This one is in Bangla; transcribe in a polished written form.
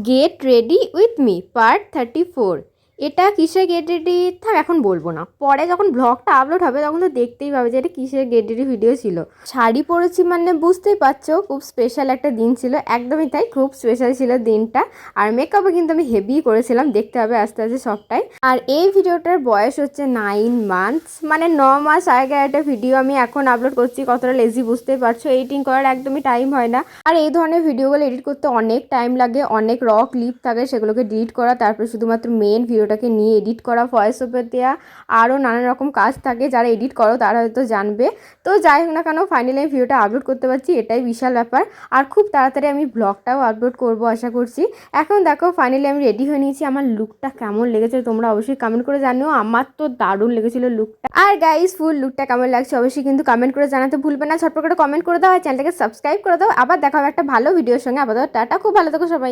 Get ready with me part 34। এটা কিসের গেট রেডি থাক এখন বলবো না, পরে যখন ব্লগটা আপলোড হবে তখন তো দেখতেই পাবে যে এটা কিসের গেট রেডি ভিডিও ছিল। শাড়ি পরেছি মানে বুঝতেই পারছো খুব স্পেশাল একটা দিন ছিল, একদমই তাই, খুব স্পেশাল ছিল দিনটা। আর মেকআপও কিন্তু আমি হেভি করেছিলাম, দেখতে হবে আস্তে আস্তে সবটাই। আর এই ভিডিওটার বয়স হচ্ছে 9 মান্থস, মানে 9 মাস আগের একটা ভিডিও আমি এখন আপলোড করছি। কতটা লেজি বুঝতেই পারছো, এডিটিং করার একদমই টাইম হয় না। আর এই ধরনের ভিডিওগুলো এডিট করতে অনেক টাইম লাগে, অনেক র ক্লিপ থাকে, সেগুলোকে ডিলিট করা, তারপরে শুধুমাত্র মেন ভিডিওটাকে নিয়ে এডিট করা, ভয়েস ওভার দেওয়া, আরও নানান রকম কাজ থাকে। যারা এডিট করো তারা হয়তো জানবে। তো যাই হোক না কেন, ফাইনালি আমি ভিডিওটা আপলোড করতে পারছি, এটাই বিশাল ব্যাপার। আর খুব তাড়াতাড়ি আমি ব্লগটাও আপলোড করবো আশা করছি। এখন দেখো ফাইনালি আমি রেডি হয়ে নিয়েছি। আমার লুকটা কেমন লেগেছে তোমরা অবশ্যই কমেন্ট করে জানিও। আমার তো দারুণ লেগেছিল লুকটা। আর গাইস, ফুল লুকটা কেমন লাগছে অবশ্যই কিন্তু কমেন্ট করে জানাতে ভুলবে না। ঝটপট করে কমেন্ট করে দাও আর চ্যানেলটাকে সাবস্ক্রাইব করে দাও। আবার দেখা হবে একটা ভালো ভিডিওর সঙ্গে। আপাতত টাটা, খুব ভালো থেকো সবাই।